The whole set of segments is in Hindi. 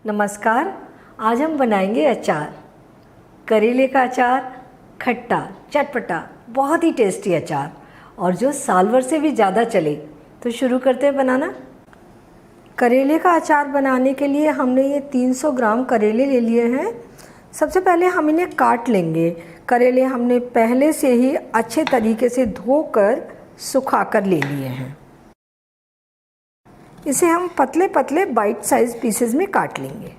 नमस्कार। आज हम बनाएंगे अचार। करेले का अचार, खट्टा चटपटा बहुत ही टेस्टी अचार, और जो साल भर से भी ज़्यादा चले। तो शुरू करते हैं बनाना। करेले का अचार बनाने के लिए हमने ये 300 ग्राम करेले ले लिए हैं। सबसे पहले हम इन्हें काट लेंगे। करेले हमने पहले से ही अच्छे तरीके से धोकर सुखा कर ले लिए हैं। इसे हम पतले पतले बाइट साइज पीसेस में काट लेंगे।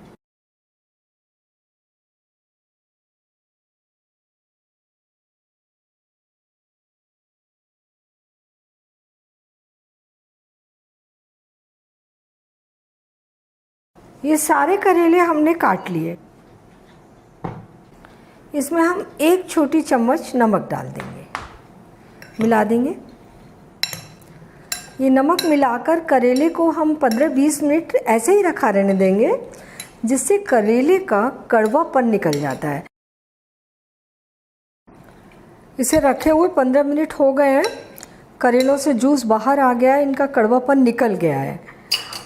ये सारे करेले हमने काट लिए। इसमें हम 1 छोटी चम्मच नमक डाल देंगे, मिला देंगे। ये नमक मिलाकर करेले को हम 15-20 मिनट ऐसे ही रखा रहने देंगे, जिससे करेले का कड़वापन निकल जाता है। इसे रखे हुए 15 मिनट हो गए हैं। करेलों से जूस बाहर आ गया है, इनका कड़वापन निकल गया है।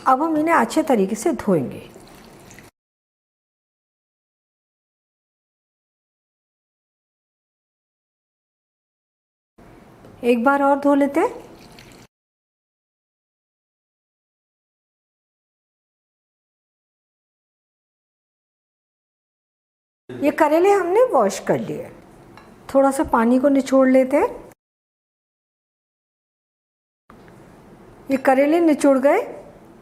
अब हम इन्हें अच्छे तरीके से धोएंगे। एक बार और धो लेते हैं। ये करेले हमने वॉश कर लिए। थोड़ा सा पानी को निचोड़ लेते हैं। ये करेले निचोड़ गए।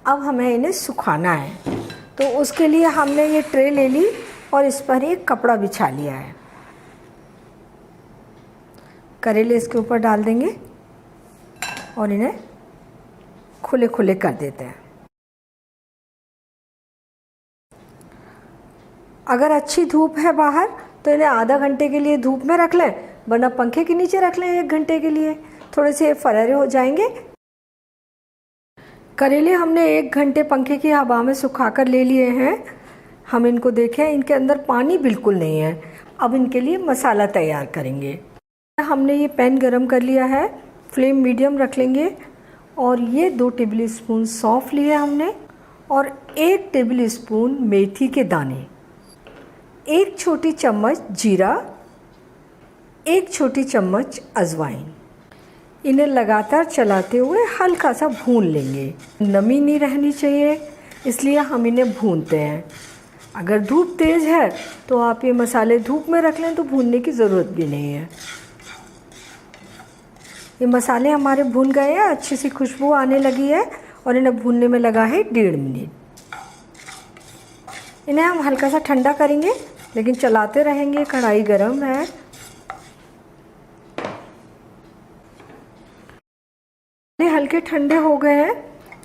अब हमें इन्हें सुखाना है, तो उसके लिए हमने ये ट्रे ले ली और इस पर एक कपड़ा बिछा लिया है। करेले इसके ऊपर डाल देंगे और इन्हें खुले खुले कर देते हैं। अगर अच्छी धूप है बाहर तो इन्हें आधा घंटे के लिए धूप में रख लें, वरना पंखे के नीचे रख लें 1 घंटे के लिए। थोड़े से फरारे हो जाएंगे। करेले हमने 1 घंटे पंखे की हवा में सुखा कर ले लिए हैं। हम इनको देखें, इनके अंदर पानी बिल्कुल नहीं है। अब इनके लिए मसाला तैयार करेंगे। हमने ये पैन गरम कर लिया है, फ्लेम मीडियम रख लेंगे। और ये 2 टेबल स्पून सौंफ लिए हमने, और 1 टेबल स्पून मेथी के दाने, 1 छोटी चम्मच जीरा, 1 छोटी चम्मच अजवाइन। इन्हें लगातार चलाते हुए हल्का सा भून लेंगे। नमी नहीं रहनी चाहिए, इसलिए हम इन्हें भूनते हैं। अगर धूप तेज़ है तो आप ये मसाले धूप में रख लें, तो भूनने की ज़रूरत भी नहीं है। ये मसाले हमारे भून गए हैं, अच्छी सी खुशबू आने लगी है, और इन्हें भूनने में लगा है 1.5 मिनट। इन्हें हम हल्का सा ठंडा करेंगे, लेकिन चलाते रहेंगे, कढ़ाई गरम है। ये हल्के ठंडे हो गए हैं,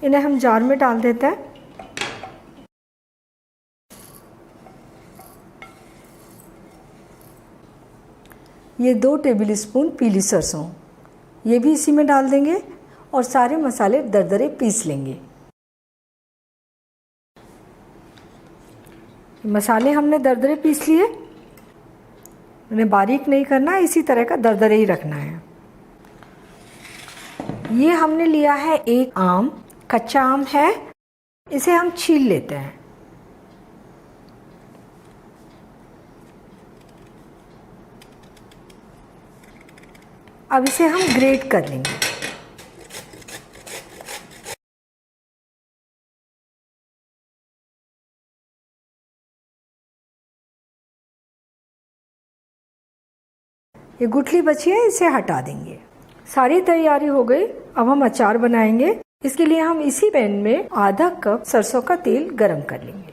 इन्हें हम जार में डाल देते हैं। ये 2 टेबल स्पून पीली सरसों, ये भी इसी में डाल देंगे, और सारे मसाले दरदरे पीस लेंगे। मसाले हमने दरदरे पीस लिए। उन्हें बारीक नहीं करना, इसी तरह का दरदरे ही रखना है। ये हमने लिया है 1 आम, कच्चा आम है। इसे हम छील लेते हैं। अब इसे हम ग्रेट कर लेंगे। ये गुठली बची है, इसे हटा देंगे। सारी तैयारी हो गई। अब हम अचार बनाएंगे। इसके लिए हम इसी पैन में आधा कप सरसों का तेल गरम कर लेंगे।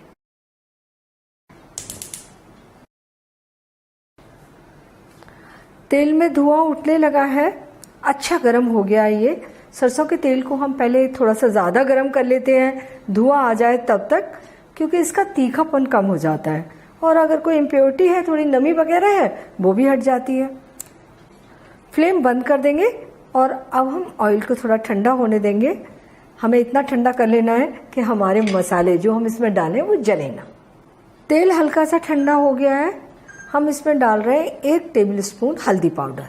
तेल में धुआं उठने लगा है, अच्छा गरम हो गया है ये। सरसों के तेल को हम पहले थोड़ा सा ज़्यादा गरम कर लेते हैं, धुआं आ जाए तब तक, क्योंकि इसका तीखापन कम हो जाता है। और अगर कोई इम्प्योरिटी है, थोड़ी नमी वगैरह है, वो भी हट जाती है। फ्लेम बंद कर देंगे, और अब हम ऑयल को थोड़ा ठंडा होने देंगे। हमें इतना ठंडा कर लेना है कि हमारे मसाले जो हम इसमें डालें वो जले ना। तेल हल्का सा ठंडा हो गया है। हम इसमें डाल रहे हैं 1 टेबल स्पून हल्दी पाउडर,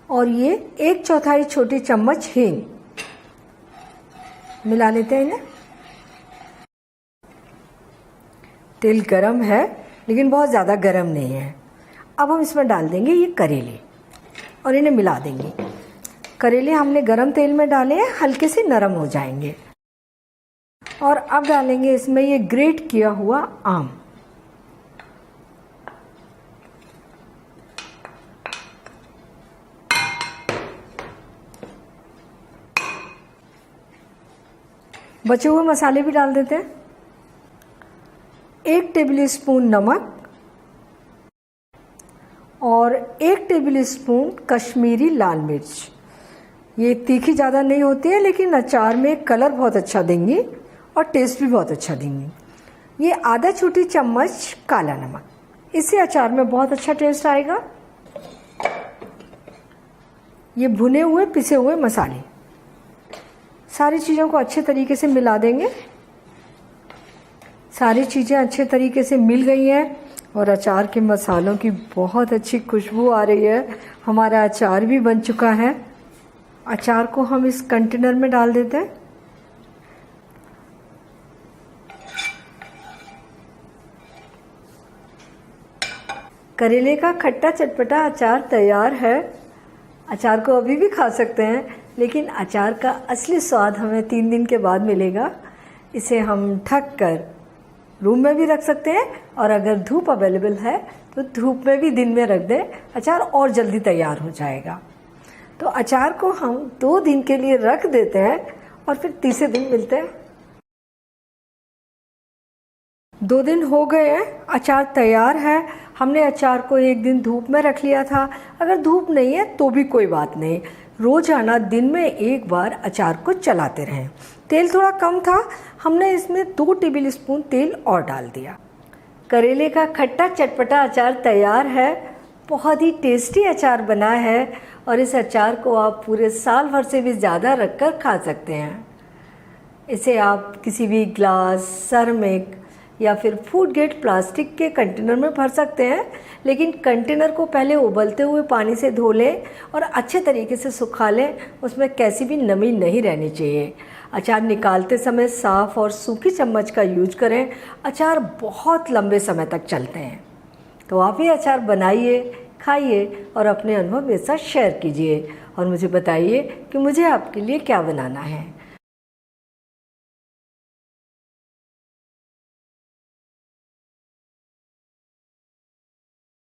और ये 1/4 छोटी चम्मच हींग। मिला लेते हैं इन्हें। तेल गरम है लेकिन बहुत ज़्यादा गरम नहीं है। अब हम इसमें डाल देंगे ये करेले और इन्हें मिला देंगे। करेले हमने गरम तेल में डाले हैं, हल्के से नरम हो जाएंगे। और अब डालेंगे इसमें ये ग्रेट किया हुआ आम। बचे हुए मसाले भी डाल देते हैं। 1 टेबल स्पून नमक और 1 टेबल स्पून कश्मीरी लाल मिर्च। ये तीखी ज़्यादा नहीं होती है लेकिन अचार में कलर बहुत अच्छा देंगी और टेस्ट भी बहुत अच्छा देंगी। ये आधा छोटी चम्मच काला नमक, इससे अचार में बहुत अच्छा टेस्ट आएगा। ये भुने हुए पिसे हुए मसाले, सारी चीज़ों को अच्छे तरीके से मिला देंगे। सारी चीज़ें अच्छे तरीके से मिल गई हैं और अचार के मसालों की बहुत अच्छी खुशबू आ रही है। हमारा अचार भी बन चुका है। अचार को हम इस कंटेनर में डाल देते हैं। करेले का खट्टा चटपटा अचार तैयार है। अचार को अभी भी खा सकते हैं लेकिन अचार का असली स्वाद हमें 3 दिन के बाद मिलेगा। इसे हम ढक कर रूम में भी रख सकते हैं और अगर धूप अवेलेबल है तो धूप में भी दिन में रख दें, अचार और जल्दी तैयार हो जाएगा। तो अचार को हम 2 दिन के लिए रख देते हैं और फिर तीसरे दिन मिलते हैं। 2 दिन हो गए हैं, अचार तैयार है। हमने अचार को 1 दिन धूप में रख लिया था। अगर धूप नहीं है तो भी कोई बात नहीं, रोजाना दिन में 1 बार अचार को चलाते रहें। तेल थोड़ा कम था, हमने इसमें 2 टेबल स्पून तेल और डाल दिया। करेले का खट्टा चटपटा अचार तैयार है। बहुत ही टेस्टी अचार बना है और इस अचार को आप पूरे साल भर से भी ज़्यादा रखकर खा सकते हैं। इसे आप किसी भी ग्लास, सर्मिक या फिर फूड ग्रेड प्लास्टिक के कंटेनर में भर सकते हैं, लेकिन कंटेनर को पहले उबलते हुए पानी से धो लें और अच्छे तरीके से सुखा लें। उसमें कैसी भी नमी नहीं रहनी चाहिए। अचार निकालते समय साफ़ और सूखी चम्मच का यूज करें। अचार बहुत लंबे समय तक चलते हैं। तो आप ये अचार बनाइए, खाइए और अपने अनुभव मेरे साथ शेयर कीजिए और मुझे बताइए कि मुझे आपके लिए क्या बनाना है।